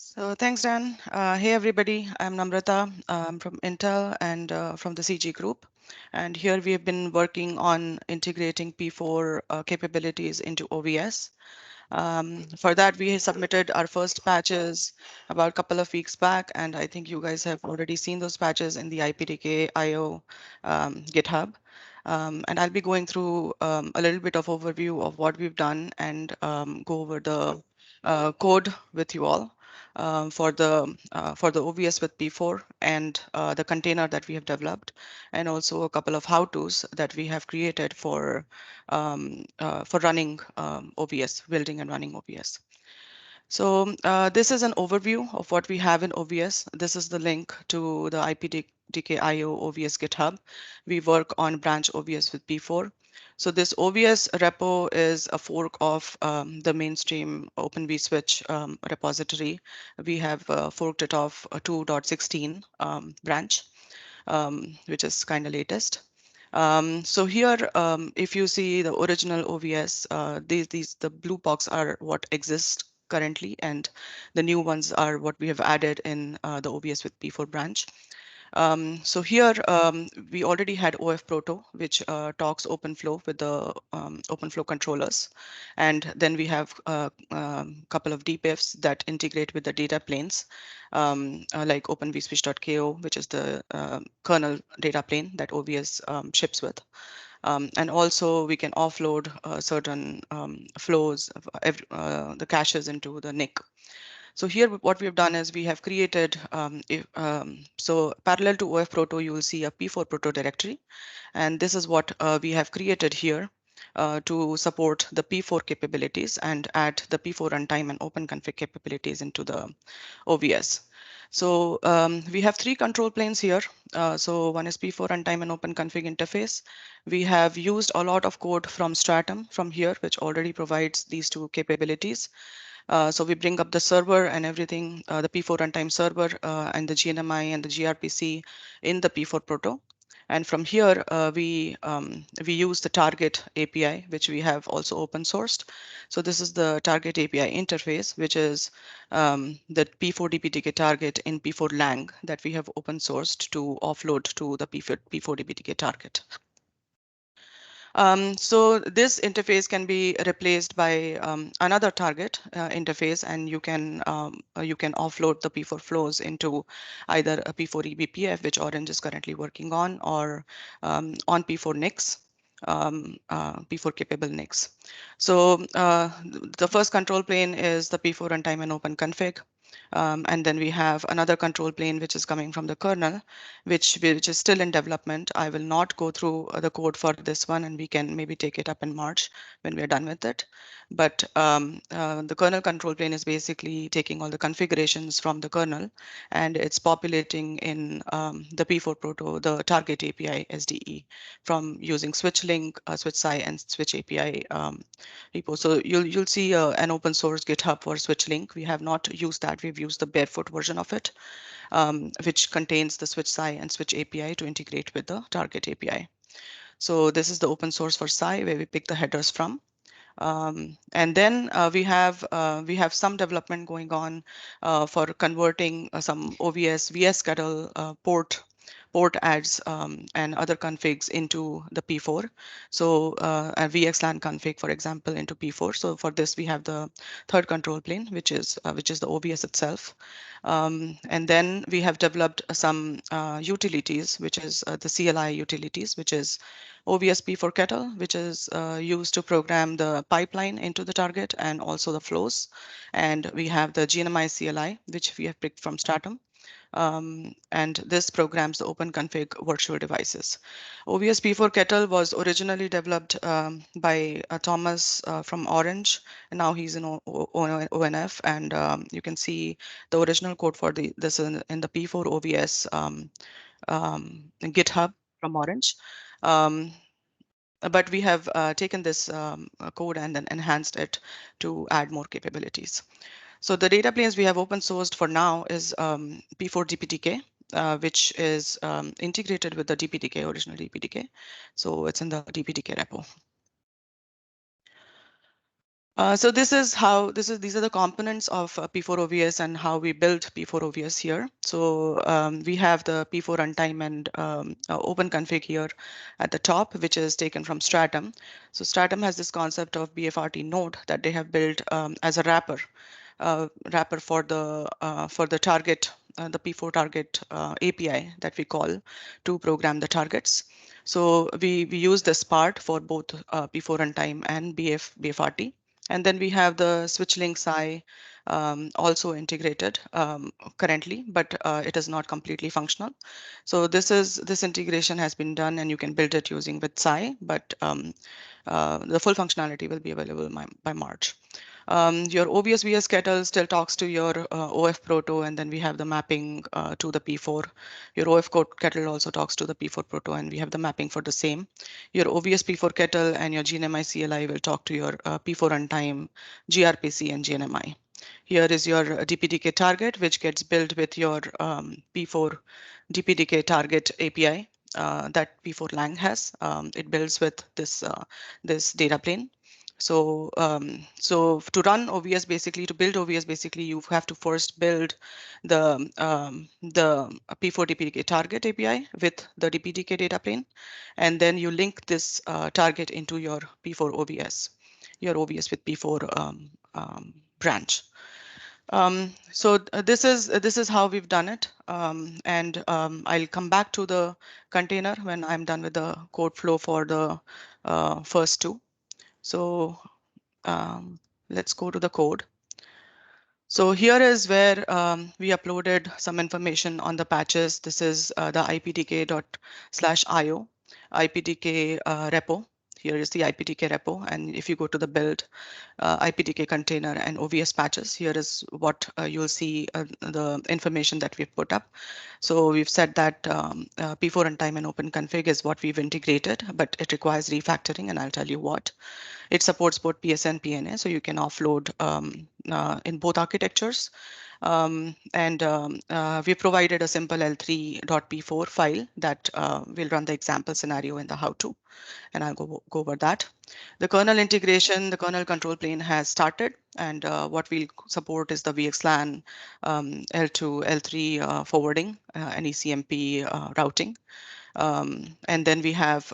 So thanks, Dan. Hey, everybody. I'm Namrata from Intel and from the CG group. And here we have been working on integrating P4 capabilities into OVS. For that, we submitted our first patches about a couple of weeks back, and I think you guys have already seen those patches in the IPDK IO GitHub. And I'll be going through a little bit of overview of what we've done and go over the code with you all for the OVS with P4 and the container that we have developed, and also a couple of how-tos that we have created for running OVS, building and running OVS. So this is an overview of what we have in OVS. This is the link to the IPDK IO OVS GitHub. We work on branch OVS with P4. So this OVS repo is a fork of the mainstream Open vSwitch repository. We have forked it off 2.16 branch, which is kind of latest. So here, if you see the original OVS, the blue box are what exists currently, and the new ones are what we have added in the OVS with P4 branch. So here we already had OF Proto, which talks OpenFlow with the OpenFlow controllers. And then we have a couple of DPIFs that integrate with the data planes, like OpenVSwitch.ko, which is the kernel data plane that OVS ships with. And also we can offload certain flows, the caches into the NIC. So here what we've done is we have created, so parallel to OF Proto, you will see a P4 Proto directory. And this is what we have created here to support the P4 capabilities and add the P4Runtime and OpenConfig capabilities into the OVS. So we have three control planes here. So one is P4Runtime and OpenConfig interface. We have used a lot of code from Stratum from here, which already provides these two capabilities. So we bring up the server and everything, the P4 runtime server and the GNMI and the gRPC in the P4 Proto. And from here, we use the target API, which we have also open sourced. So this is the target API interface, which is the P4 DPTK target in P4 Lang that we have open sourced to offload to the P4 DPTK target. So this interface can be replaced by another target interface, and you can offload the P4 flows into either a P4 eBPF, which Orange is currently working on, or on P4 NICs. P4 capable NICs. So the first control plane is the P4 runtime and OpenConfig. And then we have another control plane which is coming from the kernel, which is still in development. I will not go through the code for this one, and we can maybe take it up in March when we are done with it. But the kernel control plane is basically taking all the configurations from the kernel, and it's populating in the P4 Proto, the target API SDE, from using SwitchLink, SwitchSci, and Switch API repo. So you'll see an open source GitHub for SwitchLink. We have not used that. We've used the barefoot version of it, which contains the SwitchSci and Switch API to integrate with the target API. So this is the open source for Sci, where we pick the headers from. And then we have some development going on for converting some OVS vsctl port adds and other configs into the P4. So a VXLAN config, for example, into P4. So for this, we have the third control plane, which is the OVS itself. And then we have developed some utilities, which is the CLI utilities, which is OVS P4 Kettle, which is used to program the pipeline into the target and also the flows. And we have the GNMI CLI, which we have picked from Stratum. And this programs the OpenConfig virtual devices. OVS P4 Kettle was originally developed by Thomas from Orange, and now he's in ONF. And you can see the original code for this in the P4 OVS GitHub from Orange. But we have taken this code and then enhanced it to add more capabilities. So the data planes we have open sourced for now is P4 DPTK, which is integrated with the DPTK, original DPTK. So it's in the DPTK repo. So these are the components of P4OVS and how we built P4OVS here. So we have the P4 runtime and OpenConfig here at the top, which is taken from Stratum. So Stratum has this concept of BFRT node that they have built as a wrapper for the target, the P4 target API that we call to program the targets. So we use this part for both P4 runtime and BFRT. And then we have the switch link SI also integrated currently, but it is not completely functional. So this integration has been done, and you can build it using with SI, but the full functionality will be available by March. Your OVS VS Kettle still talks to your OF Proto, and then we have the mapping to the P4. Your Kettle also talks to the P4 Proto, and we have the mapping for the same. Your OVS P4 Kettle and your GNMI CLI will talk to your P4 runtime, gRPC, and GNMI. Here is your DPDK target, which gets built with your P4 DPDK target API that P4 Lang has. It builds with this data plane. So to run OVS, basically, to build OVS, basically, you have to first build the P4 DPDK target API with the DPDK data plane, and then you link this target into your P4 OVS, your OVS with P4 branch. This is how we've done it, and I'll come back to the container when I'm done with the code flow for the first two. So let's go to the code. So here is where we uploaded some information on the patches. This is the IPDK./IO IPDK repo. Here is the IPDK repo, and if you go to the build IPDK container and OVS patches, here is what you'll see the information that we've put up. So we've said that P4 runtime and OpenConfig is what we've integrated, but it requires refactoring, and I'll tell you what. It supports both PS and PNA, so you can offload in both architectures. We provided a simple L3.P4 file that will run the example scenario in the how-to, and I'll go over that. The kernel integration, the kernel control plane has started, and what we'll support is the VXLAN L2, L3 forwarding and ECMP routing. And then we have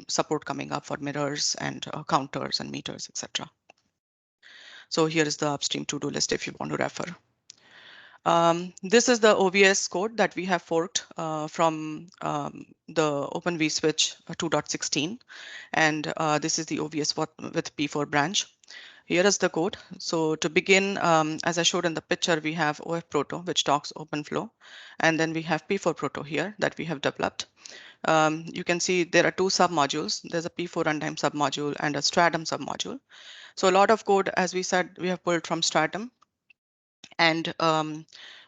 support coming up for mirrors and counters and meters, etc. So here is the upstream to-do list if you want to refer. This is the OVS code that we have forked from the Open vSwitch 2.16. And this is the OVS with P4 branch. Here is the code. So to begin, as I showed in the picture, we have OF Proto, which talks OpenFlow. And then we have P4 Proto here that we have developed. You can see there are two submodules. There's a P4 runtime submodule and a Stratum submodule. So a lot of code, as we said, we have pulled from Stratum. And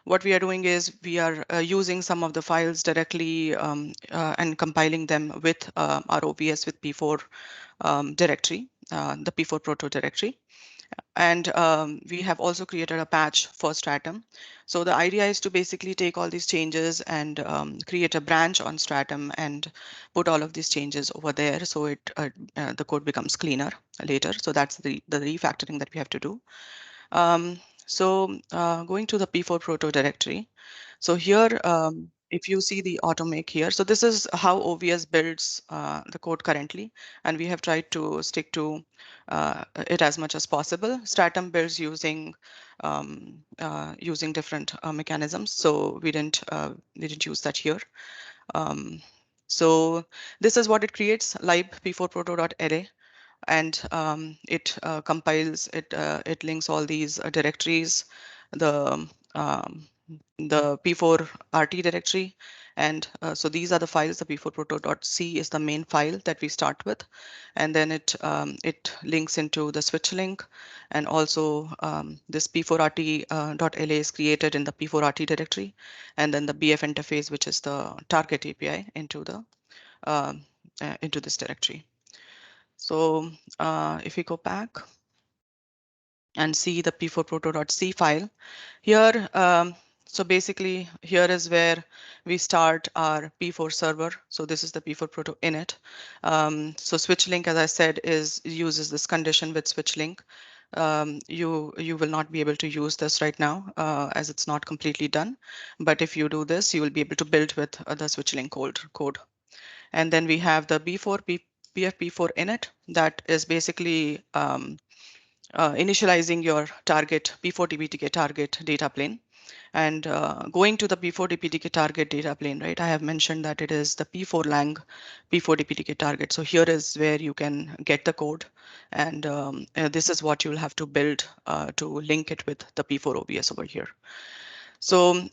what we are doing is we are using some of the files directly and compiling them with our OVS with P4 directory, the P4 Proto directory. And we have also created a patch for Stratum. So the idea is to basically take all these changes and create a branch on Stratum and put all of these changes over there, so the code becomes cleaner later. So that's the refactoring that we have to do. Going to the P4 Proto directory. So here, if you see the automake here, so this is how OVS builds the code currently, and we have tried to stick to it as much as possible. Stratum builds using different mechanisms, so we didn't use that here. So this is what it creates: lib p4proto.array, and it compiles it. It links all these directories, the P4 RT directory, and so these are the files. The p4proto.c is the main file that we start with, and then it links into the switch link, and also this P4RT.la is created in the P4RT directory, and then the BF interface, which is the target API, into this directory. So if we go back and see the p4proto.c file here, so basically here is where we start our P4 server. So this is the P4 Proto init. So switch link, as I said, uses this condition with switch link. you will not be able to use this right now as it's not completely done. But if you do this, you will be able to build with the switch link code. And then we have the BFP4 init that is basically initializing your target P4DPTK target data plane. And going to the P4DPTK target data plane, right? I have mentioned that it is the P4lang P4DPTK target. So here is where you can get the code, and this is what you'll have to build to link it with the P4 OVS over here. So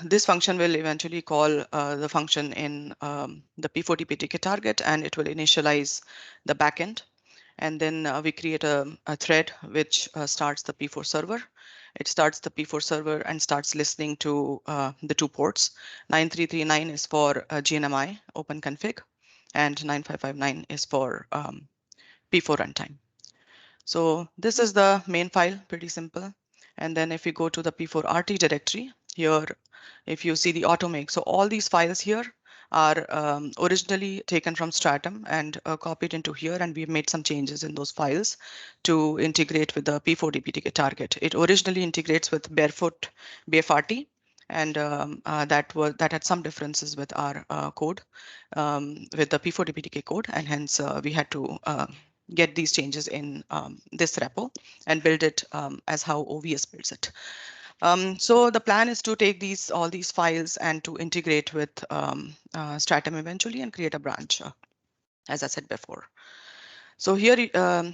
this function will eventually call the function in the P4DPTK target, and it will initialize the backend. And then we create a thread which starts the P4 server. It starts the P4 server and starts listening to the two ports. 9339 is for GNMI OpenConfig, and 9559 is for P4Runtime. So this is the main file, pretty simple. And then if you go to the P4RT directory, here, if you see the automake, so all these files here are originally taken from Stratum and copied into here, and we've made some changes in those files to integrate with the P4DPTK target. It originally integrates with Barefoot BFRT, and that had some differences with our code, with the P4DPTK code, and hence we had to get these changes in this repo and build it as how OVS builds it. So the plan is to take all these files and to integrate with Stratum eventually and create a branch, as I said before. So here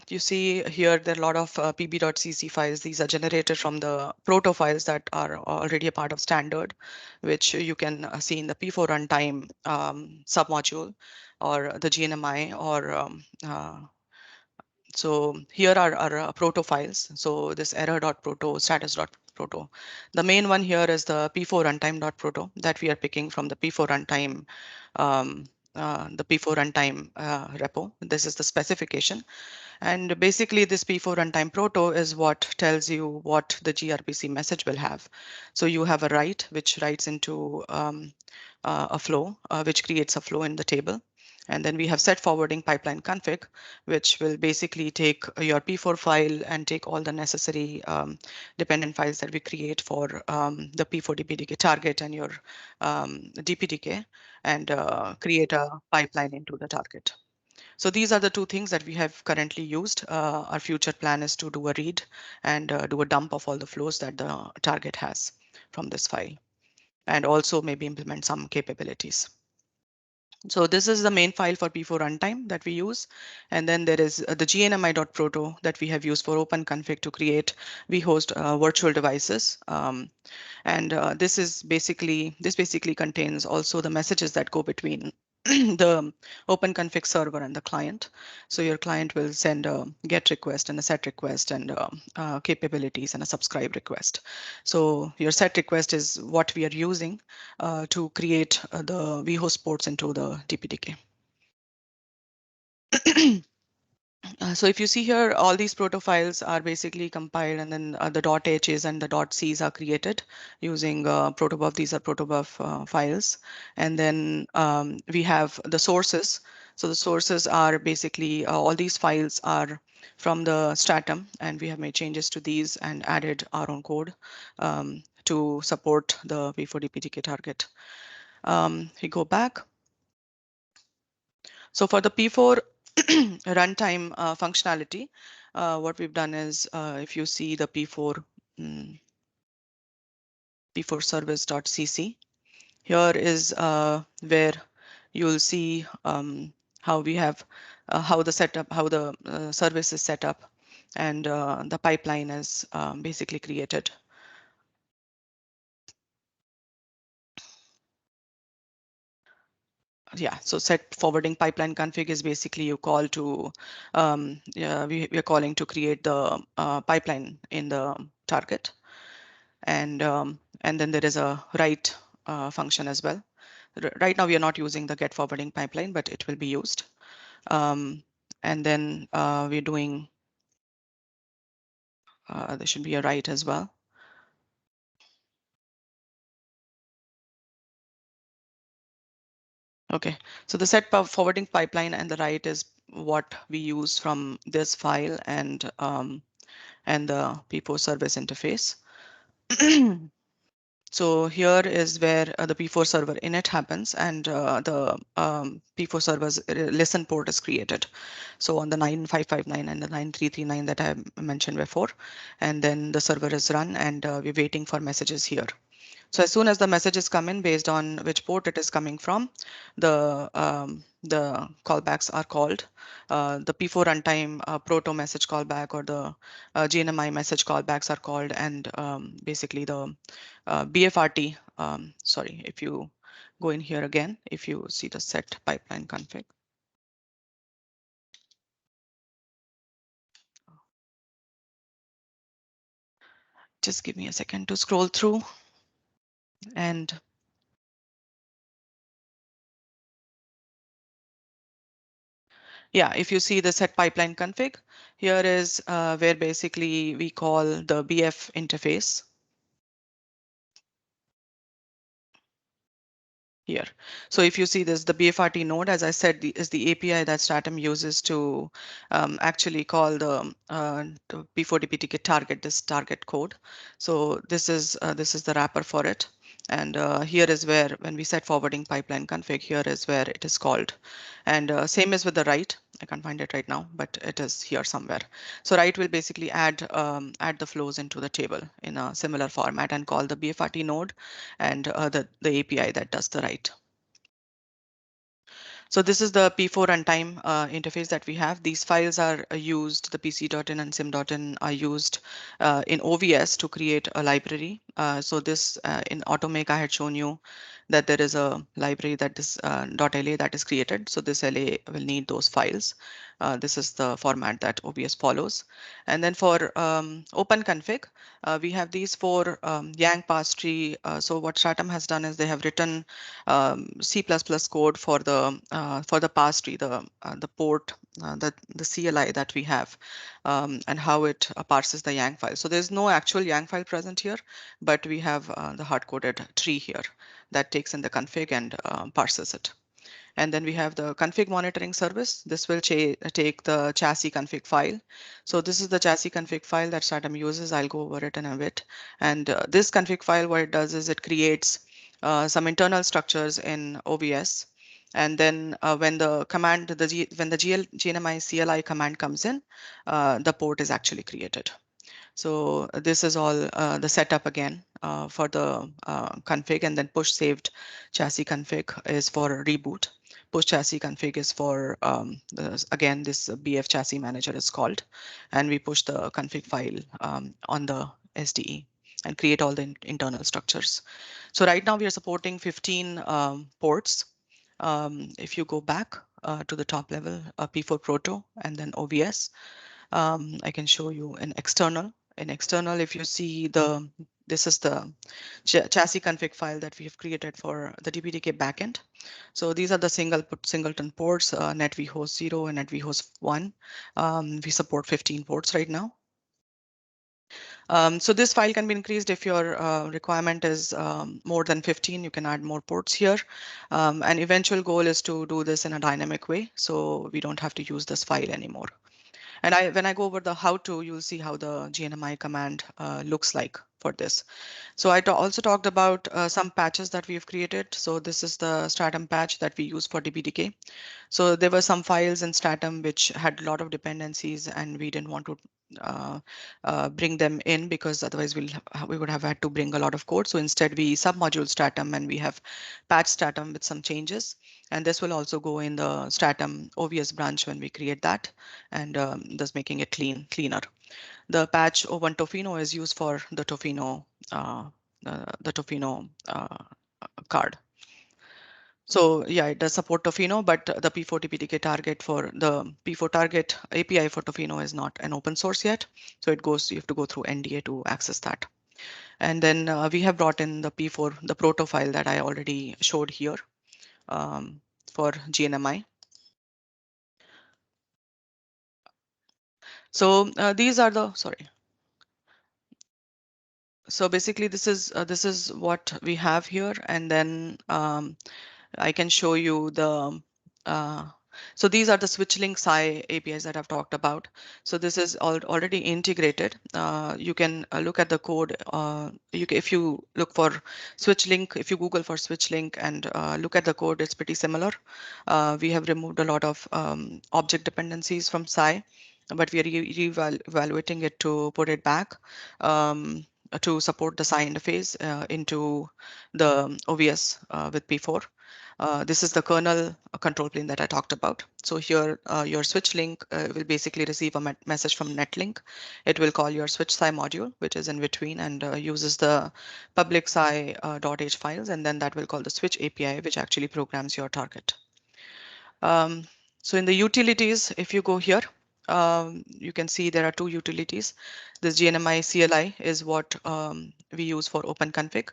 you see here there are a lot of pb.cc files. These are generated from the proto files that are already a part of standard, which you can see in the P4 runtime submodule or the GNMI or so here are our proto files. So this error.proto, status.proto. The main one here is the P4 runtime.proto that we are picking from the P4 runtime, repo. This is the specification. And basically this P4 runtime proto is what tells you what the gRPC message will have. So you have a write, which writes into a flow, which creates a flow in the table. And then we have set forwarding pipeline config, which will basically take your P4 file and take all the necessary dependent files that we create for the P4 DPDK target and your DPDK, and create a pipeline into the target. So these are the two things that we have currently used. Our future plan is to do a read and do a dump of all the flows that the target has from this file, and also maybe implement some capabilities. So this is the main file for P4 runtime that we use. And then there is the gnmi.proto that we have used for OpenConfig to create vhost virtual devices. And this basically contains also the messages that go between the OpenConfig server and the client. So your client will send a GET request and a SET request and capabilities and a subscribe request. So your SET request is what we are using to create the vhost ports into the DPDK. So if you see here, all these proto files are basically compiled, and then the .h's and the .c's are created using protobuf. These are protobuf files. And then we have the sources. So the sources are basically all these files are from the Stratum, and we have made changes to these and added our own code to support the P4DPTK target. We go back. So for the P4 runtime functionality, what we've done is, if you see the P4 P4 service.cc, here is where you'll see how we have how the setup, how the service is set up, and the pipeline is basically created. Yeah, so set forwarding pipeline config is basically you call to, we are calling to create the pipeline in the target. And then there is a write function as well. Right now we are not using the get forwarding pipeline, but it will be used. And then we're doing, there should be a write as well. Okay, so the set forwarding pipeline and the write is what we use from this file, and and the P4 service interface. So here is where the P4 server init happens, and the P4 server's listen port is created. So on the 9559 and the 9339 that I mentioned before, and then the server is run, and we're waiting for messages here. So as soon as the messages come in based on which port it is coming from, the callbacks are called. The P4 runtime proto message callback or the GNMI message callbacks are called, and basically the BFRT. Sorry, if you go in here again, if you see the set pipeline config. Just give me a second to scroll through, and yeah, if you see the set pipeline config, here is where basically we call the BF interface here. So if you see this, the BFRT node, as I said, is the API that Stratum uses to actually call the P4DPTK target, this target code. So this is the wrapper for it. And here is where, when we set forwarding pipeline config, here is where it is called. And same as with the write. I can't find it right now, but it is here somewhere. So write will basically add the flows into the table in a similar format and call the BFRT node and the API that does the write. So this is the P4 runtime interface that we have. These files are used, the pc.in and sim.in are used in OVS to create a library. So this in Automake, I had shown you that there is a library that is .la that is created. So this LA will need those files. This is the format that OVS follows. And then for OpenConfig, we have these four Yang pass tree. So what Stratum has done is they have written C++ code for the pass tree, the port, the CLI that we have, and how it parses the Yang file. So there's no actual Yang file present here, but we have the hard-coded tree here that takes in the config and parses it. And then we have the config monitoring service. This will take the chassis config file. So this is the chassis config file that Stratum uses. I'll go over it in a bit. And this config file, what it does is it creates some internal structures in OVS. And then when the command, when the GNMI CLI command comes in, the port is actually created. So this is all the setup again for the config, and then push saved chassis config is for reboot. Push chassis config is for, again, this BF chassis manager is called, and we push the config file on the SDE and create all the internal structures. So right now we are supporting 15 ports. If you go back to the top level, P4 Proto and then OVS, I can show you an external. In external, if you see this is the chassis config file that we have created for the DPDK backend. So these are the singleton ports, NetVhost 0 and NetVhost 1. We support 15 ports right now. So this file can be increased if your requirement is more than 15. You can add more ports here. And eventual goal is to do this in a dynamic way, so we don't have to use this file anymore. And when I go over the how to, you'll see how the GNMI command looks like for this. So I also talked about some patches that we've created. So this is the Stratum patch that we use for DPDK. So there were some files in Stratum which had a lot of dependencies, and we didn't want to bring them in because otherwise we would have had to bring a lot of code. So instead we submodule Stratum and we have patched Stratum with some changes. And this will also go in the Stratum OVS branch when we create that, and thus making it cleaner. The patch O1 Tofino is used for the Tofino card. So yeah, it does support Tofino, but the P4 TPTK target for the P4 target API for Tofino is not an open source yet. So you have to go through NDA to access that. And then we have brought in the P4, the proto file that I already showed here for GNMI. So these are the, sorry. So basically this is what we have here. And then I can show you the So these are the switch link SI APIs that I've talked about. So this is already integrated. You can look at the code. If you look for switch link, if you Google for switch link and look at the code, it's pretty similar. We have removed a lot of object dependencies from SI, but we are evaluating it to put it back to support the SI interface into the OVS with P4. This is the kernel control plane that I talked about. So here, your switch link will basically receive a message from netlink. It will call your switch SI module, which is in between, and uses the public SI.h files, and then that will call the switch API, which actually programs your target. So in the utilities, if you go here, you can see there are two utilities. This GNMI CLI is what we use for OpenConfig.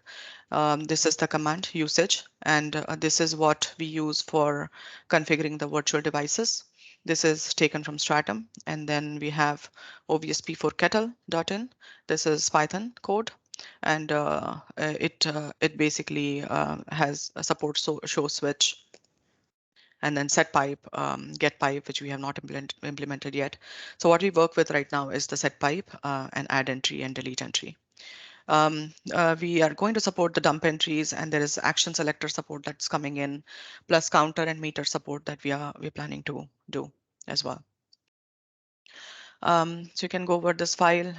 This is the command usage, and this is what we use for configuring the virtual devices. This is taken from Stratum, and then we have OVS P4 kettle.in. This is Python code, and it basically has a support show switch, and then set pipe, get pipe, which we have not implemented yet. So what we work with right now is the set pipe and add entry and delete entry. We are going to support the dump entries, and there is action selector support that's coming in, plus counter and meter support that we're planning to do as well. So you can go over this file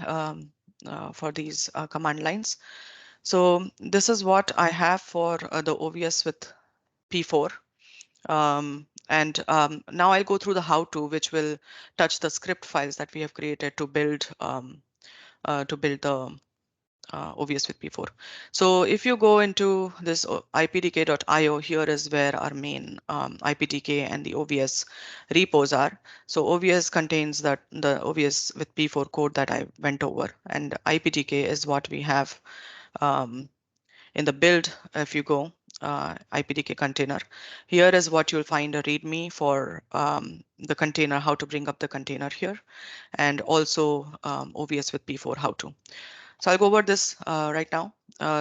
for these command lines. So this is what I have for the OVS with P4. Now I'll go through the how-to, which will touch the script files that we have created to build the OVS with P4. So if you go into this IPDK.io, here is where our main IPDK and the OVS repos are. So OVS contains the OVS with P4 code that I went over, and IPDK is what we have in the build. If you go IPDK container, here is what you'll find a README for the container, how to bring up the container here, and also OVS with P4 how to. So I'll go over this right now.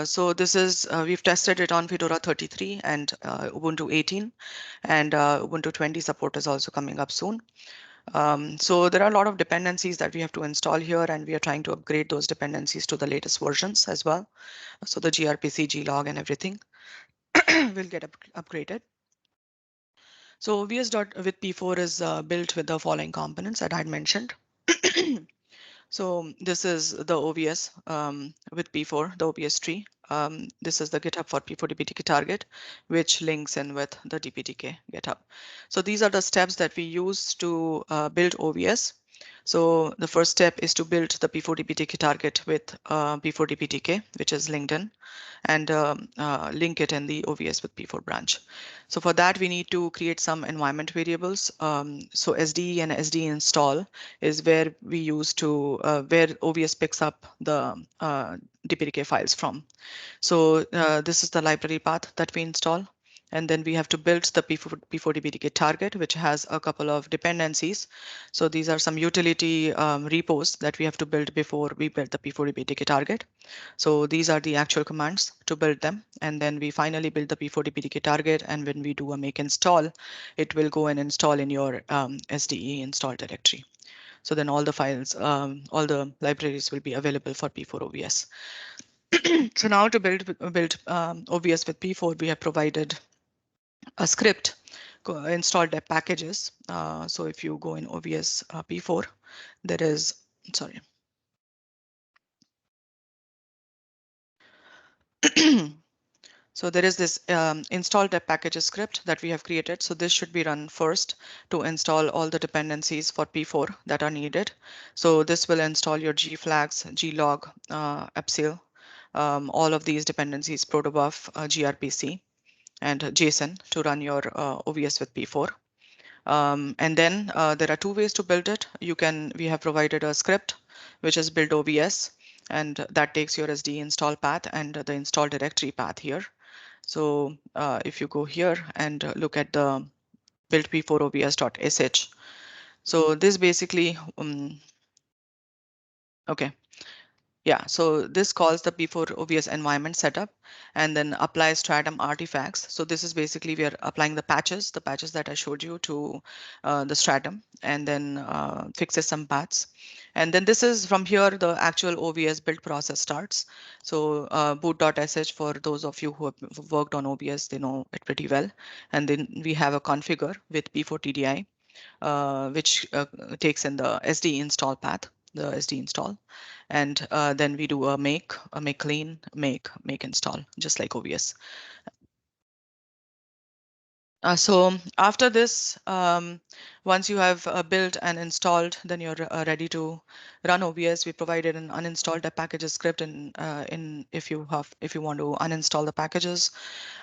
So this is, we've tested it on Fedora 33 and Ubuntu 18, and Ubuntu 20 support is also coming up soon. So there are a lot of dependencies that we have to install here, and we are trying to upgrade those dependencies to the latest versions as well. So the gRPC, glog, and everything will get upgraded. So OVS with P4 is built with the following components that I had mentioned. So this is the OVS with P4, the OVS tree. This is the GitHub for P4 DPTK target, which links in with the DPTK GitHub. So these are the steps that we use to build OVS. So the first step is to build the P4 DPTK target with P4 DPTK, which is linked in, and link it in the OVS with P4 branch. So for that, we need to create some environment variables. So SDE and SDE install is where we use to, where OVS picks up the DPTK files from. So this is the library path that we install. And then we have to build the P4 DPTK target, which has a couple of dependencies. So these are some utility repos that we have to build before we build the P4 DPTK target. So these are the actual commands to build them. And then we finally build the P4 DPTK target. And when we do a make install, it will go and install in your SDE install directory. So then all the files, all the libraries will be available for P4 OVS. So now to build OVS with P4, we have provided a script installed their packages. So if you go in OVS P4, there is, sorry. So there is this install dev packages script that we have created. So this should be run first to install all the dependencies for P4 that are needed. So this will install your gflags, glog, epsil, all of these dependencies, protobuf, gRPC, and JSON to run your OVS with P4. And then there are two ways to build it. We have provided a script, which is build OVS, and that takes your SD install path and the install directory path here. So if you go here and look at the build p4ovs.sh, so this basically, okay. Yeah, so this calls the P4 OVS environment setup and then applies stratum artifacts. So this is basically we are applying the patches that I showed you to the stratum, and then fixes some paths. And then this is from here, the actual OVS build process starts. So boot.sh, for those of you who have worked on OVS, they know it pretty well. And then we have a configure with P4TDI, which takes in the SD install path, the SD install. And then we do a make clean, make install, just like OVS. So after this, once you have built and installed, then you're ready to run OVS. We provided an uninstall the packages script in if you want to uninstall the packages.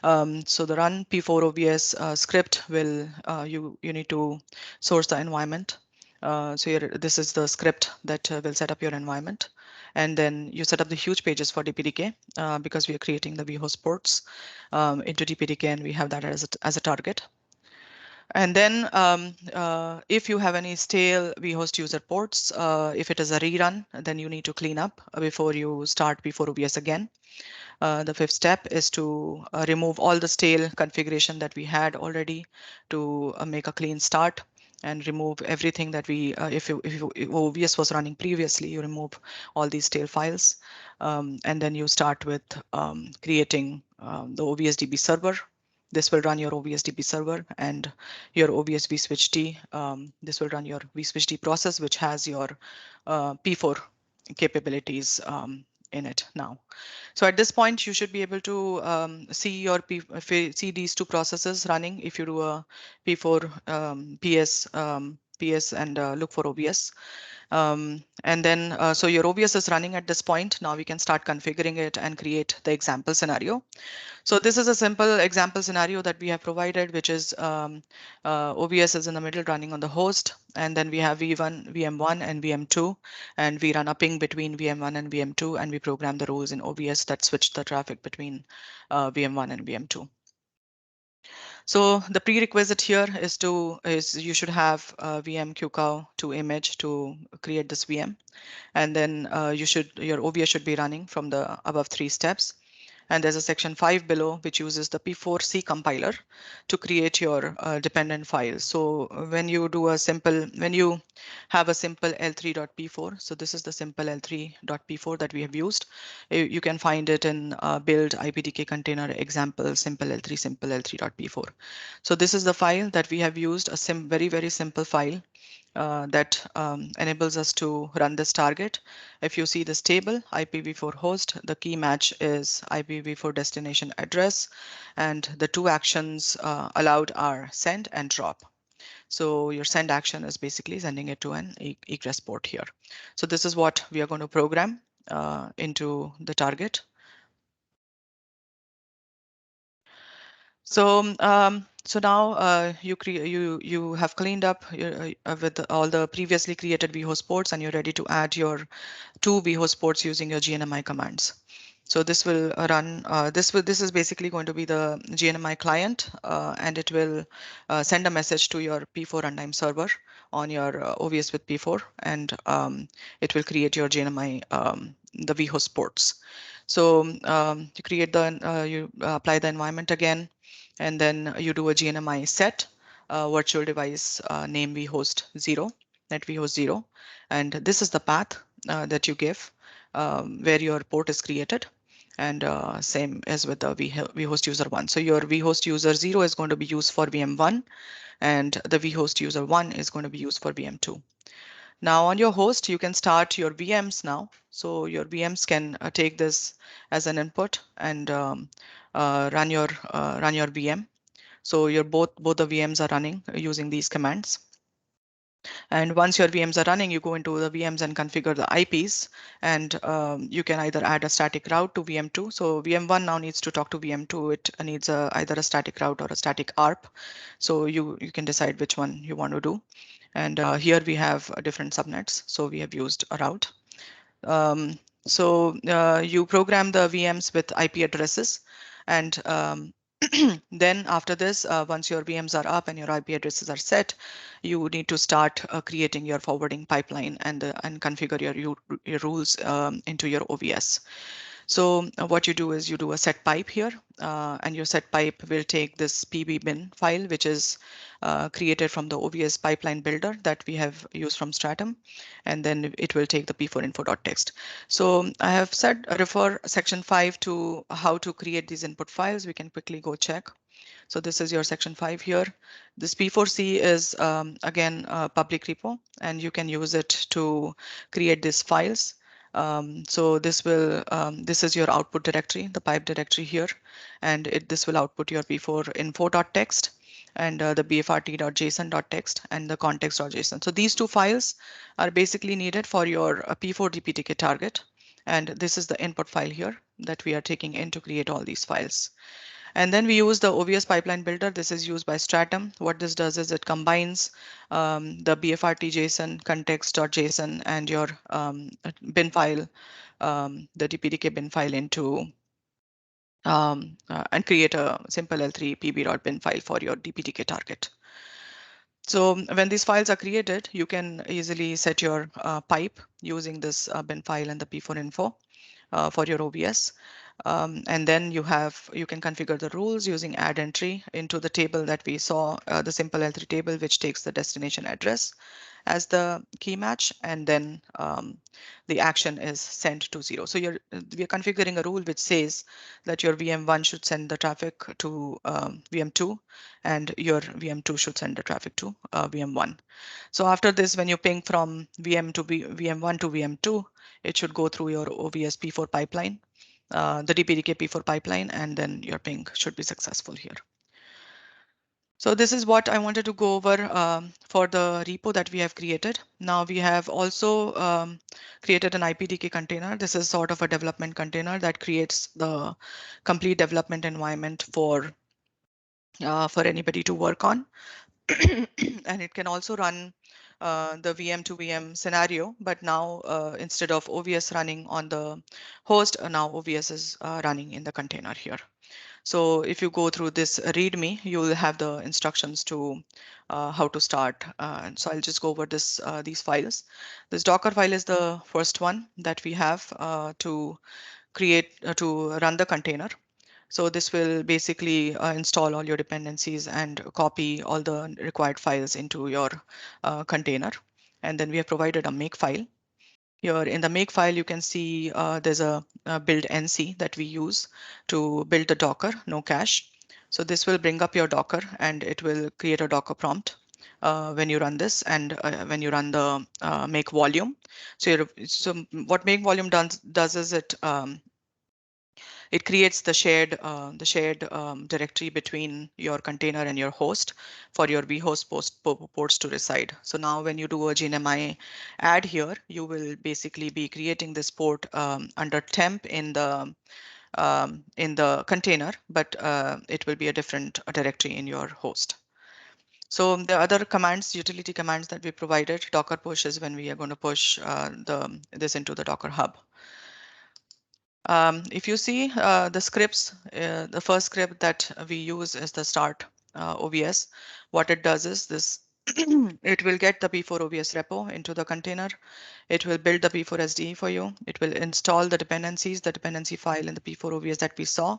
So the run P4 OVS script will you need to source the environment. This is the script that will set up your environment, and then you set up the huge pages for DPDK because we are creating the vhost ports into DPDK, and we have that as a target. And then if you have any stale vhost user ports, if it is a rerun, then you need to clean up before you start P4 OVS again. The fifth step is to remove all the stale configuration that we had already to make a clean start and remove everything that if OVS was running previously, you remove all these stale files. And then you start with creating the OVS DB server. This will run your OVS DB server and your OVS vSwitch-D. This will run your vSwitch-D process, which has your P4 capabilities in it now. So at this point, you should be able to see these two processes running if you do a P4 PS and look for OVS. And then, so your OVS is running at this point. Now we can start configuring it and create the example scenario. So this is a simple example scenario that we have provided, which is OVS is in the middle running on the host, and then we have VM1 and VM2, and we run a ping between VM1 and VM2, and we program the rules in OVS that switch the traffic between VM1 and VM2. So the prerequisite here is you should have VM QCOW to image to create this VM, and then your OVS should be running from the above three steps. And there's a section 5 below, which uses the P4C compiler to create your dependent files. So when you have a simple L3.P4, so this is the simple L3.P4 that we have used. You can find it in build IPDK container example, simple L3.P4. So this is the file that we have used, a very, very simple file that enables us to run this target. If you see this table, IPv4 host, the key match is IPv4 destination address, and the two actions allowed are send and drop. So your send action is basically sending it to an egress port here. So this is what we are going to program into the target. So now you have cleaned up with all the previously created vhost ports, and you're ready to add your two vhost ports using your GNMI commands. So this will run. This is basically going to be the GNMI client, and it will send a message to your P4 runtime server on your OVS with P4, and it will create your GNMI the vhost ports. So you create you apply the environment again, and then you do a GNMI set virtual device name vhost 0, net vhost 0, and this is the path that you give where your port is created, and same as with the vhost user 1. So your vhost user 0 is going to be used for VM1, and the vhost user 1 is going to be used for VM2. Now on your host, you can start your VMs now. So your VMs can take this as an input and run your VM. So your both the VMs are running using these commands. And once your VMs are running, you go into the VMs and configure the IPs, and you can either add a static route to VM2. So VM1 now needs to talk to VM2. It needs either a static route or a static ARP. So you can decide which one you want to do. And here we have different subnets. So we have used a route. So you program the VMs with IP addresses, and Then after this, once your VMs are up and your IP addresses are set, you need to start creating your forwarding pipeline and configure your rules into your OVS. So what you do is you do a set pipe here, and your set pipe will take this pb bin file, which is created from the OVS pipeline builder that we have used from Stratum, and then it will take the p4info.txt. So I have said refer section 5 to how to create these input files. We can quickly go check. So this is your section 5 here. This P4C is again a public repo, and you can use it to create these files. So this is your output directory, the pipe directory here, and this will output your p4info.txt and the bfrt.json.txt and the context.json. So these two files are basically needed for your P4 DPTK target, and this is the input file here that we are taking in to create all these files. And then we use the OVS pipeline builder. This is used by Stratum. What this does is it combines the BFRT JSON, context.json, and your bin file, the DPDK bin file into and create a simple L3 pb.bin file for your DPDK target. So when these files are created, you can easily set your pipe using this bin file and the p4info for your OVS. And then you can configure the rules using add entry into the table that we saw, the simple L3 table, which takes the destination address as the key match, and then the action is sent to 0. So we are configuring a rule which says that your VM1 should send the traffic to VM2, and your VM2 should send the traffic to VM1. So after this, when you ping from VM1 to VM2, it should go through your OVS P4 pipeline, the DPDK P4 pipeline, and then your ping should be successful here. So this is what I wanted to go over for the repo that we have created. Now we have also created an IPDK container. This is sort of a development container that creates the complete development environment for anybody to work on. And it can also run the VM to VM scenario, but now instead of OVS running on the host, now OVS is running in the container here. So if you go through this README, you will have the instructions to how to start. So I'll just go over these files. This Docker file is the first one that we have to run the container. So this will basically install all your dependencies and copy all the required files into your container. And then we have provided a make file. Here in the make file, you can see there's a build NC that we use to build the Docker, no cache. So this will bring up your Docker, and it will create a Docker prompt when you run this, and when you run the make volume. So what make volume does is it creates the shared directory between your container and your host for your vhost ports to reside. So now when you do a GNMI add here, you will basically be creating this port under temp in the container, but it will be a different directory in your host. So the other commands, utility commands that we provided, Docker push is when we are going to push this into the Docker hub. If you see the scripts, the first script that we use is the start OVS. What it does is this, it will get the P4 OVS repo into the container. It will build the P4 SDE for you. It will install the dependencies, the dependency file in the P4 OVS that we saw.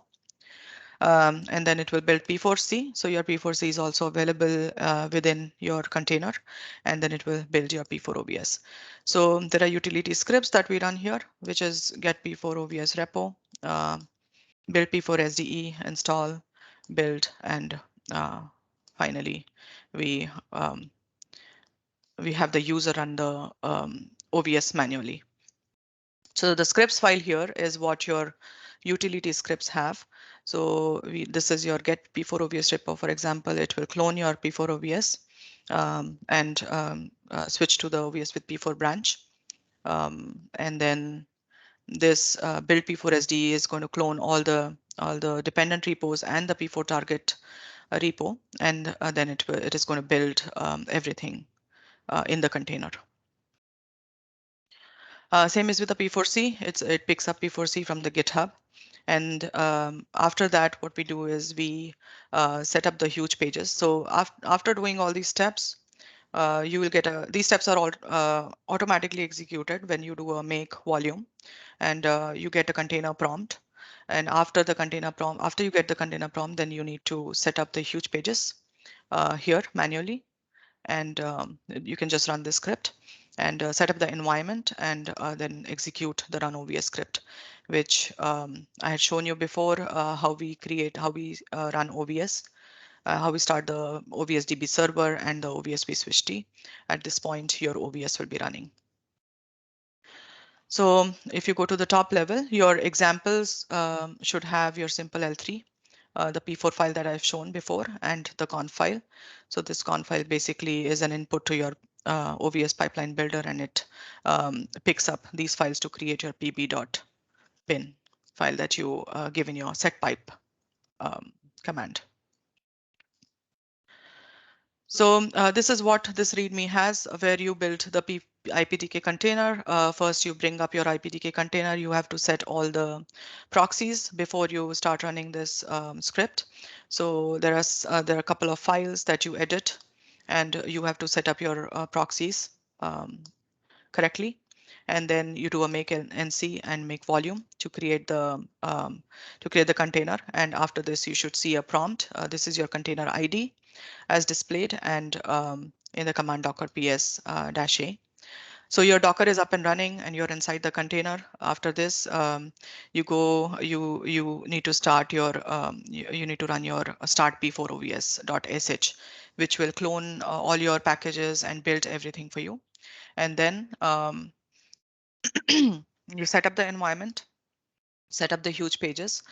And then it will build P4C. So your P4C is also available within your container, and then it will build your P4 OVS. So there are utility scripts that we run here, which is get P4 OVS repo, build P4 SDE, install, build, and finally we have the user run the OVS manually. So the scripts file here is what your utility scripts have. So this is your get P4 OVS repo. For example, it will clone your P4 OVS and switch to the OVS with P4 branch. And then this build P4 SDE is going to clone all the dependent repos and the P4 target repo, and then it is going to build everything in the container. Same is with the P4C. It picks up P4C from the GitHub, And after that, what we do is we set up the huge pages. So after doing all these steps, you will get these steps are all automatically executed when you do a make volume, and you get a container prompt. And after you get the container prompt, then you need to set up the huge pages here manually, and you can just run this script and set up the environment, and then execute the run OVS script, which I had shown you before, how we run OVS, how we start the OVS DB server and the OVS vSwitch T. At this point, your OVS will be running. So if you go to the top level, your examples should have your simple L3, the P4 file that I've shown before, and the conf file. So this conf file basically is an input to your OVS pipeline builder, and it picks up these files to create your pb.bin file that you give in your setpipe command. So this is what this README has, where you build the IPDK container. First, you bring up your IPDK container. You have to set all the proxies before you start running this script. So there are a couple of files that you edit, and you have to set up your proxies correctly. And then you do a make nc and make volume to create the container. And after this, you should see a prompt. This is your container ID as displayed, and in the command docker ps -a. So your Docker is up and running, and you're inside the container. After this, you need to start your you need to run your start p4ovs.sh, which will clone all your packages and build everything for you. And then you set up the environment, set up the huge pages,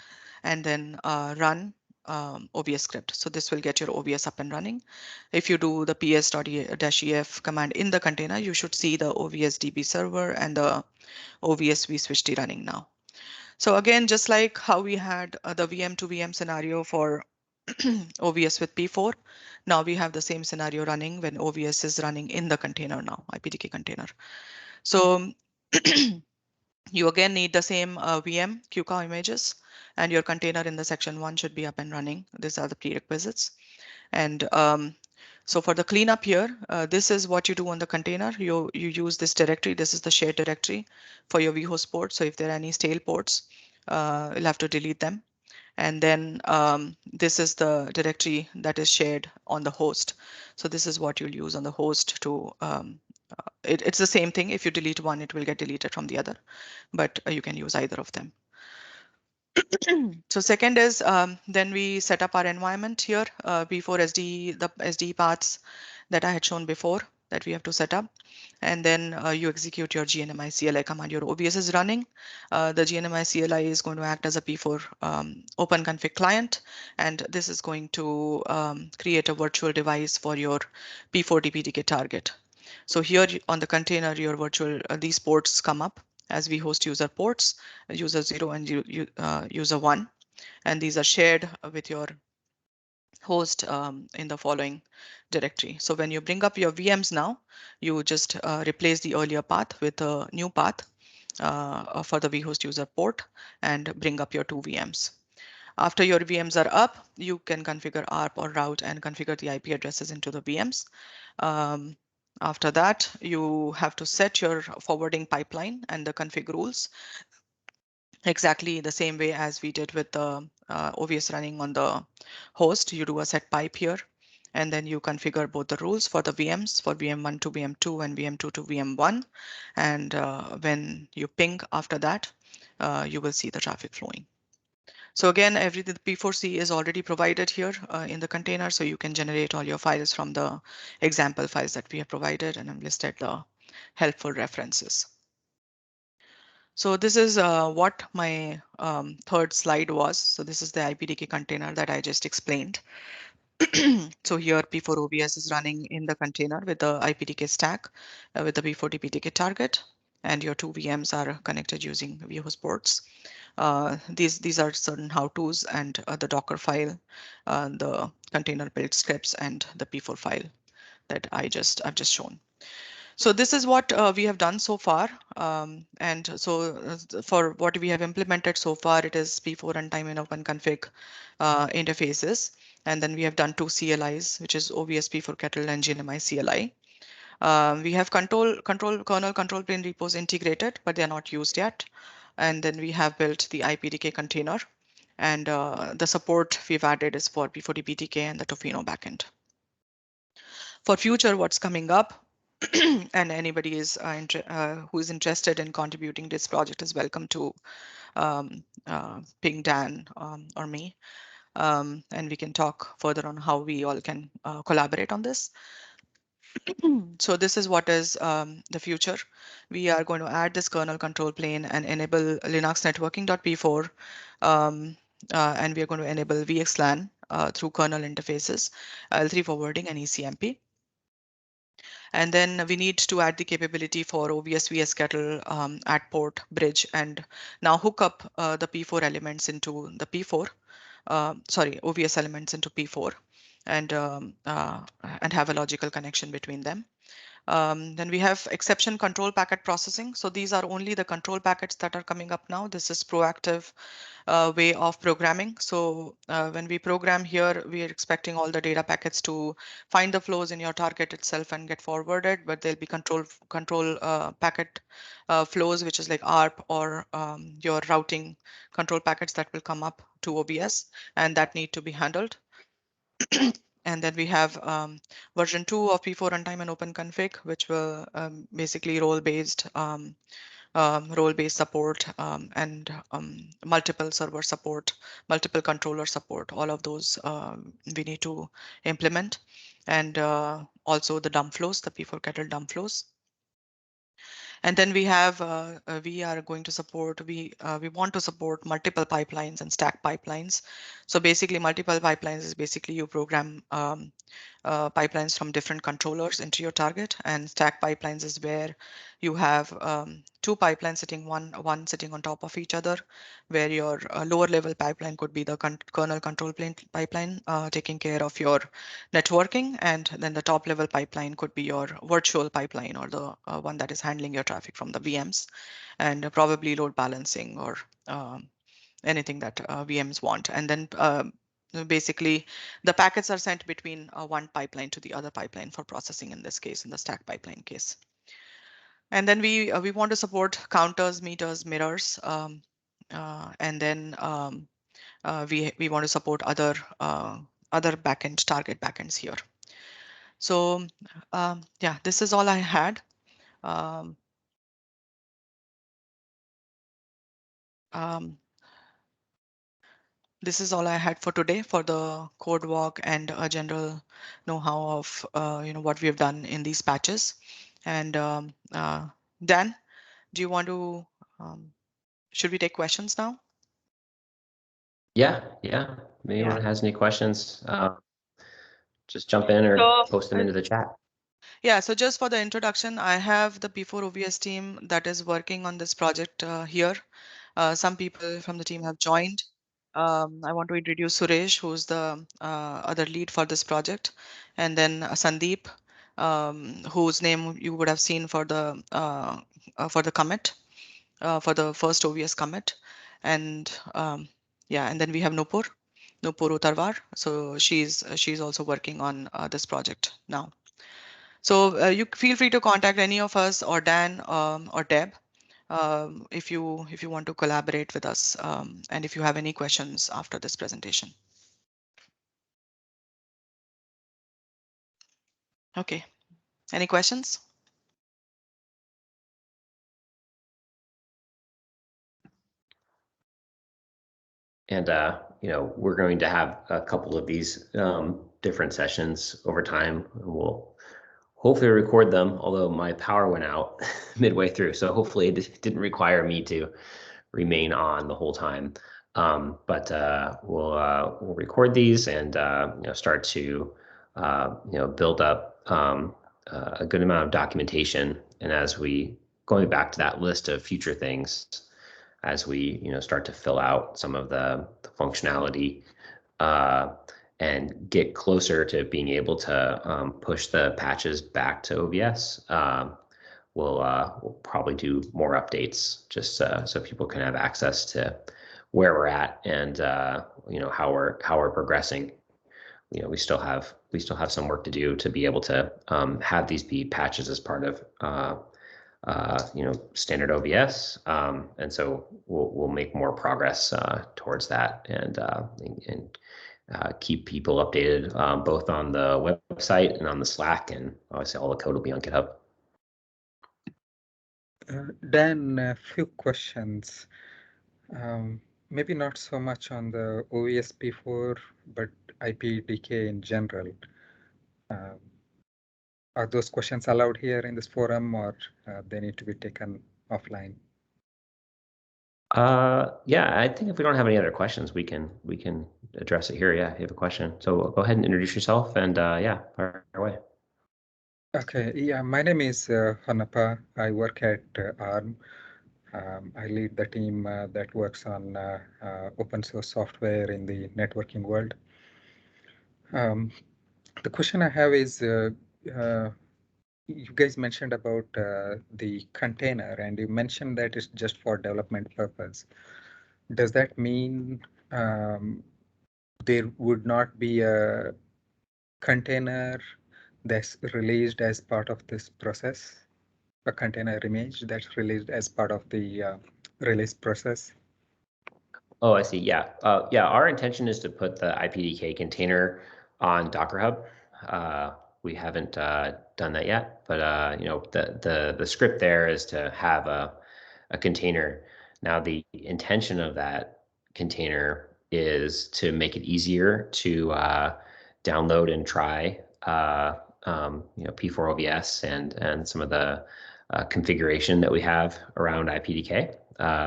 and then run OVS script. So this will get your OVS up and running. If you do the ps-ef command in the container, you should see the OVS DB server and the OVS vSwitch running now. So again, just like how we had the VM to VM scenario for OVS with P4, now we have the same scenario running when OVS is running in the container now, IPDK container. So you again need the same VM QCOW images, and your container in the section 1 should be up and running. These are the prerequisites. And so for the cleanup here, this is what you do on the container. You use this directory. This is the shared directory for your vhost port. So if there are any stale ports, you'll have to delete them. And then this is the directory that is shared on the host. So this is what you'll use on the host to it's the same thing. If you delete one, it will get deleted from the other, but you can use either of them. So second is then we set up our environment here before the SD paths that I had shown before that we have to set up. And then you execute your GNMI CLI command. Your OVS is running. The GNMI CLI is going to act as a P4 OpenConfig client, and this is going to create a virtual device for your P4 DPDK target. So here on the container, your virtual these ports come up as vhost user ports, user 0 and user 1, and these are shared with your host in the following directory. So when you bring up your VMs now, you just replace the earlier path with a new path for the vhost user port and bring up your two VMs. After your VMs are up, you can configure ARP or route and configure the IP addresses into the VMs. After that, you have to set your forwarding pipeline and the config rules exactly the same way as we did with the OVS running on the host. You do a set pipe here, and then you configure both the rules for the VMs, for VM1 to VM2 and VM2 to VM1. And when you ping after that, you will see the traffic flowing. So again, everything the P4C is already provided here in the container, so you can generate all your files from the example files that we have provided, and I've listed the helpful references. So this is what my third slide was. So this is the IPDK container that I just explained. So here P4OVS is running in the container with the IPDK stack with the P4 DPDK target, and your two VMs are connected using vhost ports. These are certain how-tos and the Docker file, the container build scripts, and the P4 file that I've just shown. So this is what we have done so far. And so for what we have implemented so far, it is P4Runtime and OpenConfig interfaces. And then we have done 2 CLIs, which is OVS P4 Kettle and GNMI CLI. We have kernel control plane repos integrated, but they are not used yet. And then we have built the IPDK container. And the support we've added is for P4BTK and the Tofino backend. For future, what's coming up, and anybody is who is interested in contributing this project is welcome to ping Dan or me, and we can talk further on how we all can collaborate on this. So this is what is the future. We are going to add this kernel control plane and enable Linux networking.p4, and we are going to enable VXLAN through kernel interfaces, L3 forwarding and ECMP. And then we need to add the capability for OVS VS Kettle at port bridge and now hook up the P4 elements into the P4, OVS elements into P4 and have a logical connection between them. Then we have exception control packet processing. So these are only the control packets that are coming up now. This is proactive way of programming. So when we program here, we are expecting all the data packets to find the flows in your target itself and get forwarded, but there'll be control packet flows, which is like ARP or your routing control packets that will come up to OBS, and that need to be handled. And then we have version 2 of P4Runtime and OpenConfig, which will basically role-based support and multiple server support, multiple controller support. All of those we need to implement, and also the dump flows, the P4 Kettle dump flows. And then we have we are going to support we want to support multiple pipelines and stack pipelines. So basically, multiple pipelines is basically you program pipelines from different controllers into your target, and stack pipelines is where you have 2 pipelines sitting one sitting on top of each other, where your lower level pipeline could be the kernel control plane pipeline taking care of your networking, and then the top level pipeline could be your virtual pipeline or the one that is handling your traffic from the VMs, and probably load balancing or anything that VMs want. And then basically the packets are sent between one pipeline to the other pipeline for processing, in this case, in the stack pipeline case. And then we want to support counters, meters, mirrors, and then we want to support other backend target backends here. So yeah, this is all I had. This is all I had for today for the code walk and a general know-how of what we have done in these patches. And Dan, do you want to? Should we take questions now? Yeah. If anyone has any questions, just jump in or post them into the chat. Yeah, so just for the introduction, I have the P4 OVS team that is working on this project here. Some people from the team have joined. I want to introduce Suresh, who's the other lead for this project, and then Sandeep, whose name you would have seen for the commit, for the first OVS commit, and yeah, and then we have Nupur Utarwar. So she's also working on this project now. So you feel free to contact any of us or Dan or Deb if you want to collaborate with us and if you have any questions after this presentation. Okay, any questions? And we're going to have a couple of these different sessions over time. We'll hopefully record them, although my power went out midway through, so hopefully it didn't require me to remain on the whole time. But we'll record these and start to build up a good amount of documentation. And as we going back to that list of future things, as we start to fill out some of the functionality and get closer to being able to push the patches back to OVS. we'll probably do more updates just so people can have access to where we're at and how we're progressing. We still have some work to do to be able to have these be patches as part of standard OVS, and so we'll make more progress towards that and keep people updated both on the website and on the Slack, and obviously all the code will be on GitHub. Dan, a few questions. Maybe not so much on the OVS P4, but IPDK in general. Are those questions allowed here in this forum, or they need to be taken offline? Yeah, I think if we don't have any other questions, we can address it here. Yeah, if you have a question. So go ahead and introduce yourself and yeah, fire away. Okay, yeah, my name is Hanapa. I work at ARM. I lead the team that works on open source software in the networking world. The question I have is, you guys mentioned about the container, and you mentioned that it's just for development purpose. Does that mean there would not be a container that's released as part of this process? A container image that's released as part of the release process? Oh, I see. Yeah. Yeah. Our intention is to put the IPDK container on Docker Hub. We haven't done that yet, but the script there is to have a container. Now, the intention of that container is to make it easier to download and try P4OVS and some of the configuration that we have around IPDK,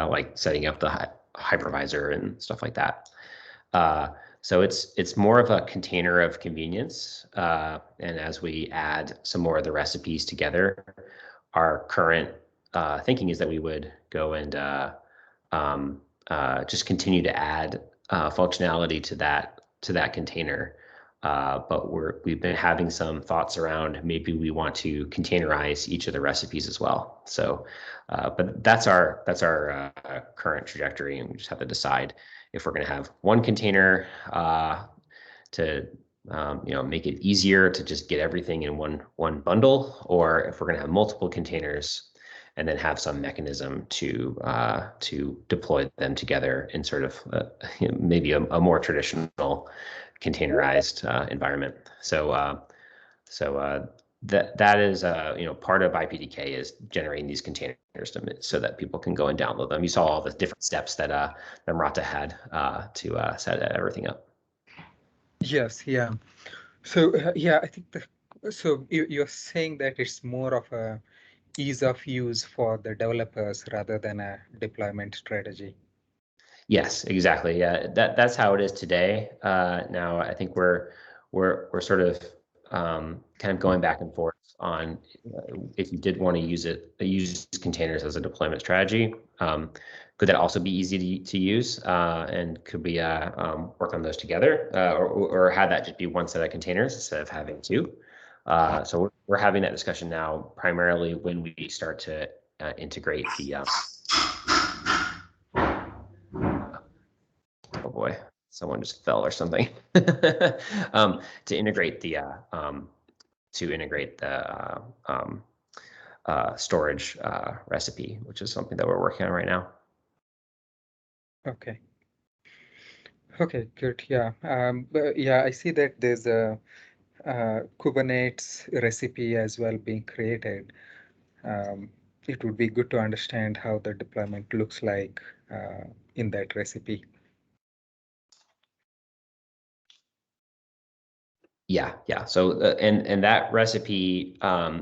like setting up the hypervisor and stuff like that. So it's more of a container of convenience. And as we add some more of the recipes together, our current thinking is that we would go and just continue to add functionality to that container. But we've been having some thoughts around maybe we want to containerize each of the recipes as well. So, but that's our current trajectory, and we just have to decide if we're going to have one container to make it easier to just get everything in one bundle, or if we're going to have multiple containers and then have some mechanism to deploy them together in sort of maybe a more traditional containerized environment. So that is part of IPDK is generating these containers so that people can go and download them. You saw all the different steps that Namrata had to set everything up. Yes, yeah. So yeah, I think so you're saying that it's more of a ease of use for the developers rather than a deployment strategy. Yes, exactly. Yeah, that's how it is today. Now I think we're sort of kind of going back and forth on if you did want to use containers as a deployment strategy. Could that also be easy to use, and could we work on those together, or have that just be one set of containers instead of having two? So we're having that discussion now, primarily when we start to integrate the. Oh boy, someone just fell or something. To integrate the storage recipe, which is something that we're working on right now. Okay. Okay, good. Yeah. But yeah, I see that there's a Kubernetes recipe as well being created. It would be good to understand how the deployment looks like in that recipe. Yeah. So and that recipe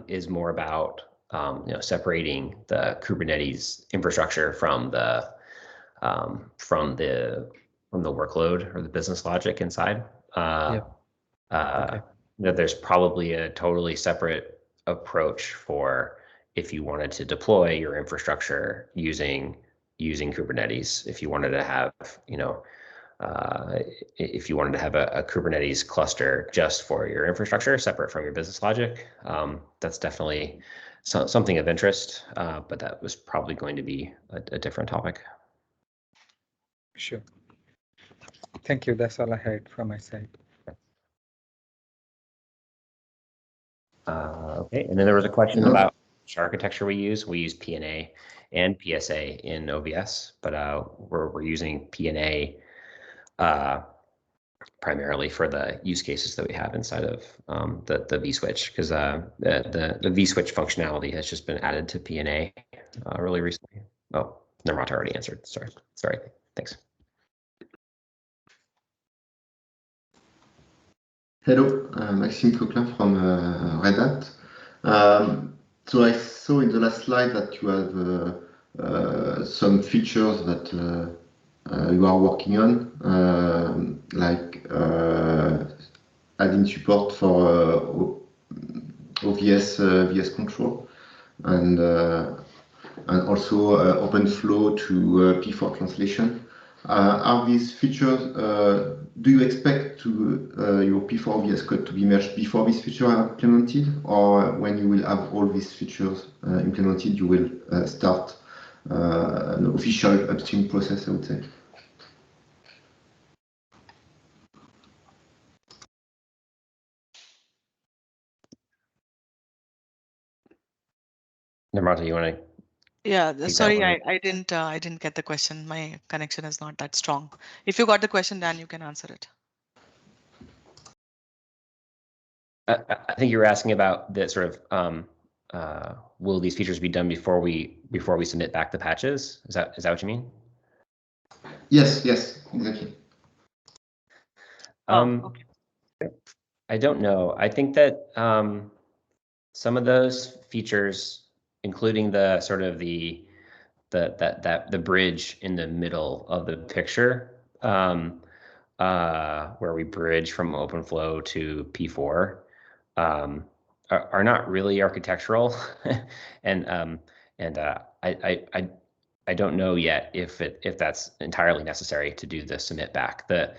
is more about separating the Kubernetes infrastructure from the workload or the business logic inside. Yeah. Okay. There's probably a totally separate approach for if you wanted to deploy your infrastructure using Kubernetes. If you wanted to have a Kubernetes cluster just for your infrastructure, separate from your business logic, that's definitely something of interest, but that was probably going to be a different topic. Sure. Thank you. That's all I had from my side. Okay, and then there was a question about which architecture we use. We use PNA and PSA in OVS, but we're using PNA primarily for the use cases that we have inside of the vSwitch, because the vSwitch functionality has just been added to PNA really recently. Oh, Nirmata already answered. Sorry, thanks. Hello, Maxime Coquelin from Red Hat. So I saw in the last slide that you have some features that you are working on, like adding support for OVS VS control and also OpenFlow to P4 translation. Are these features, do you expect to your P4 VS Code to be merged before these features are implemented, or when you will have all these features implemented, you will start an official upstream process, I would say? Nirmata, you want to? Yeah, sorry, I didn't get the question. My connection is not that strong. If you got the question, Dan, you can answer it. I think you were asking about the sort of will these features be done before we submit back the patches? Is that what you mean? Yes, exactly. Okay. I don't know. I think that some of those features, including the sort of the bridge in the middle of the picture, where we bridge from OpenFlow to P4, are not really architectural, and I don't know yet if that's entirely necessary to do the submit back. The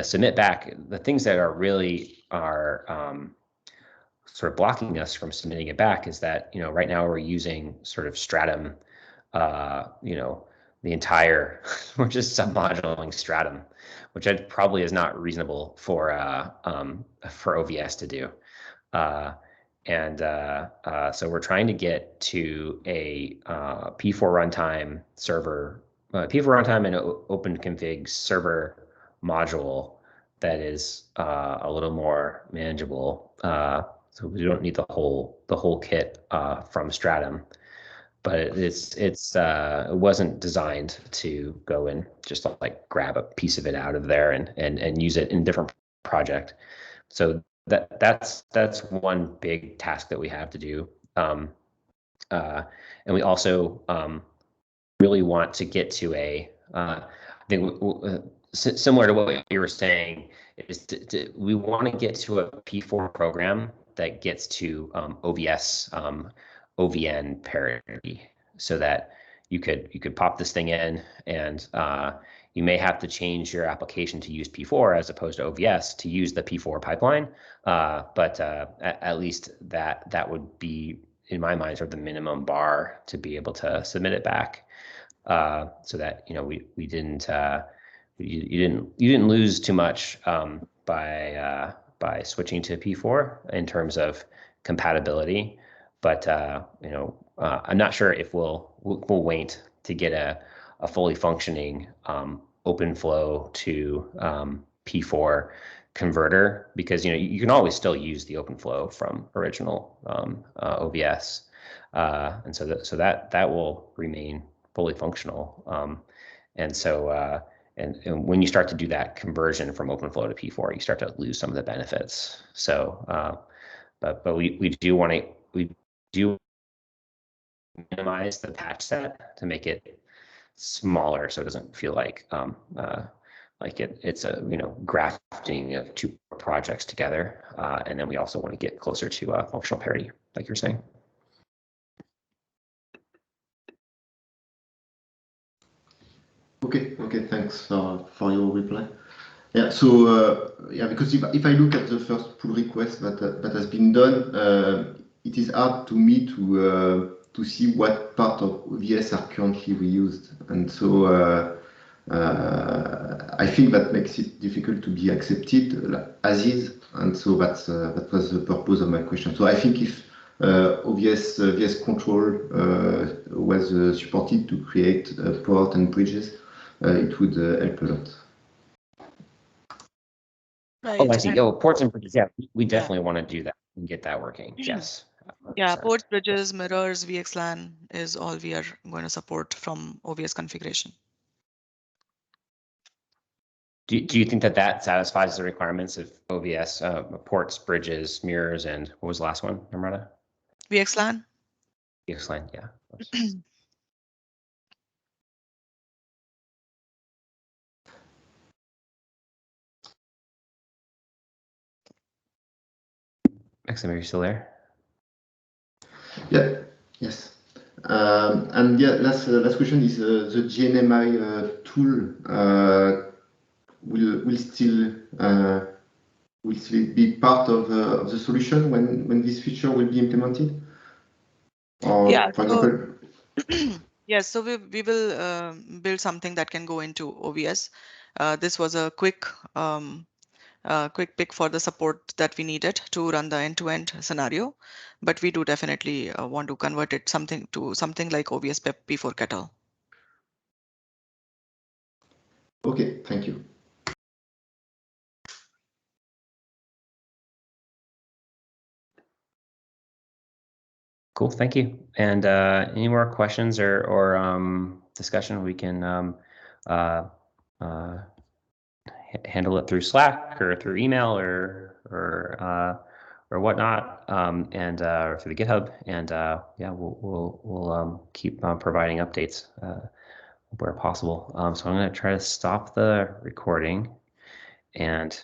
submit back, the things that are sort of blocking us from submitting it back is that, right now we're using sort of Stratum, the entire, we're just submoduling Stratum, which probably is not reasonable for OVS to do. So we're trying to get to a P4 runtime server, P4 runtime and OpenConfig server module that is a little more manageable. So we don't need the whole kit from Stratum, but it wasn't designed to go and just like grab a piece of it out of there and use it in a different project. So that's one big task that we have to do. And we also really want to get to I think similar to what you were saying, is we want to get to a P4 program that gets to OVS OVN parity, so that you could pop this thing in, and you may have to change your application to use P4 as opposed to OVS to use the P4 pipeline, but at least that would be, in my mind, sort of the minimum bar to be able to submit it back, so that we didn't you didn't lose too much by switching to P4 in terms of compatibility, but I'm not sure if we'll wait to get a fully functioning OpenFlow to P4 converter, because you can always still use the OpenFlow from original OVS, and so that will remain fully functional, and so and when you start to do that conversion from OpenFlow to P4, you start to lose some of the benefits. So, but we do minimize the patch set to make it smaller, so it doesn't feel like it's a grafting of two projects together, and then we also want to get closer to functional parity, like you're saying. Okay, thanks for your reply. Yeah, so because if I look at the first pull request that has been done, it is hard to me to see what part of OVS are currently reused, and so I think that makes it difficult to be accepted as is, and so that was the purpose of my question. So I think if OVS VS Control was supported to create port and bridges, it would help a lot. Right. Oh, I see. And Oh, ports and bridges. Yeah, we definitely want to do that and get that working. Yes. yeah, 100%. ports, bridges, mirrors, VXLAN is all we are going to support from OVS configuration. Do you think that that satisfies the requirements of OVS, ports, bridges, mirrors, and what was the last one, Namrata? VXLAN? VXLAN, yeah. Maxim, are you still there? Yeah. Yes. And yeah, last question is the GNMI tool will still be part of the solution when this feature will be implemented? Or, Yeah, for so, example, yes, so we will build something that can go into OVS. This was a quick pick for the support that we needed to run the end-to-end scenario, but we do definitely want to convert it to something like OVS P4 Kettle. okay, thank you. Cool, thank you. And any more questions or discussion, we can handle it through Slack or through email or whatnot, and through the GitHub. And yeah, we'll keep providing updates where possible. So I'm going to try to stop the recording and